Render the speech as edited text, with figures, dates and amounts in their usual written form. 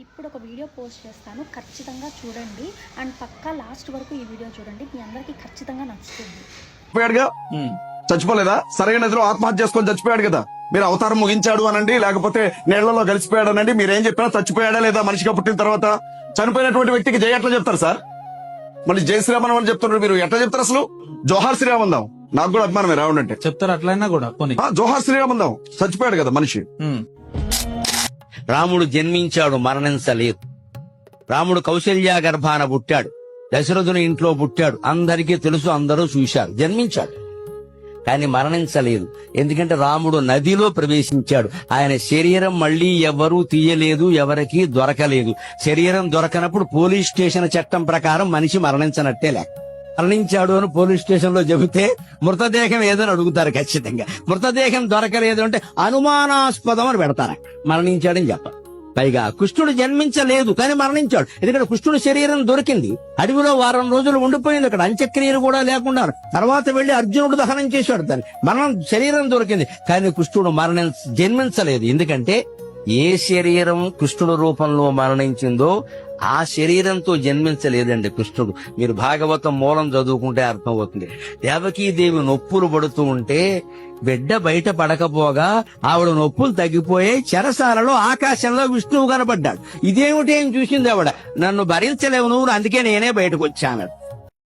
ఇప్పుడు ఒక video post చేస్తాను, ఖచ్చితంగా చూడండి. అండ్ పక్కా లాస్ట్ వరకు ఈ వీడియో చూడండి, మీ అందరికీ ఖచ్చితంగా నచ్చుతుంది. చచ్చిపోయాడుగా, చచ్చిపోలేదా? సరైన నదిలో ఆత్మహత్య చేసుకొని చచ్చిపోయాడు కదా. మీరు అవతారం ముగించాడు అనండి, లేకపోతే నీళ్లలో కలిసిపోయాడు అనండి, మీరేం చెప్పినా చచ్చిపోయాడా లేదా మనిషిగా పుట్టిన తర్వాత? చనిపోయినటువంటి వ్యక్తికి జై ఎట్లా చెప్తారు సార్? మళ్ళీ జై శ్రీరామన్ అని చెప్తున్నారు, మీరు ఎట్లా చెప్తారు అసలు? జోహార్ శ్రీరామందాం, నాకు కూడా అభిమానమే రావడం అంటే. చెప్తారు అట్లయినా కూడా పోనీ. జోహార్ శ్రీరామందాం, చచ్చిపోయాడు కదా మనిషి. రాముడు జన్మించాడు, మరణించలేదు. రాముడు కౌశల్య గర్భాన పుట్టాడు, దశరథుని ఇంట్లో పుట్టాడు, అందరికీ తెలుసు, అందరూ చూశారు. జన్మించాడు కానీ మరణించలేదు. ఎందుకంటే రాముడు నదిలో ప్రవేశించాడు. ఆయన శరీరం మళ్లీ ఎవరూ తీయలేదు, ఎవరికీ దొరకలేదు. శరీరం దొరకనప్పుడు పోలీస్ స్టేషన్ చట్టం ప్రకారం మనిషి మరణించనట్టే లెక్క. మరణించాడు అని పోలీస్ స్టేషన్ లో చెబితే మృతదేహం ఏదని అడుగుతారు ఖచ్చితంగా. మృతదేహం దొరకలేదు అంటే అనుమానాస్పదం అని పెడతారు. మరణించాడని చెప్పారు. పైగా కృష్ణుడు జన్మించలేదు కానీ మరణించాడు. ఎందుకంటే కృష్ణుడి శరీరం దొరికింది, అడవిలో వారం రోజులు ఉండిపోయింది, అక్కడ అంత్యక్రియలు కూడా లేకుండా. తర్వాత వెళ్లి అర్జునుడు దహనం చేశాడు దాన్ని. శరీరం దొరికింది కానీ కృష్ణుడు జన్మించలేదు. ఎందుకంటే ఏ శరీరం కృష్ణుడు రూపంలో మరణించిందో ఆ శరీరంతో జన్మించలేదండి కృష్ణుడు. మీరు భాగవతం మూలం చదువుకుంటే అర్థమవుతుంది. దేవకీదేవి నొప్పులు పడుతూ ఉంటే బిడ్డ బయట పడకపోగా ఆవిడ నొప్పులు తగ్గిపోయాయి. చెరసాలలో ఆకాశంలో విష్ణువు కనబడ్డాడు. ఇదేమిటి ఏం చూసింది ఆవిడ? నన్ను భరించలేవు నువ్వు, అందుకే నేనే బయటకు వచ్చాను.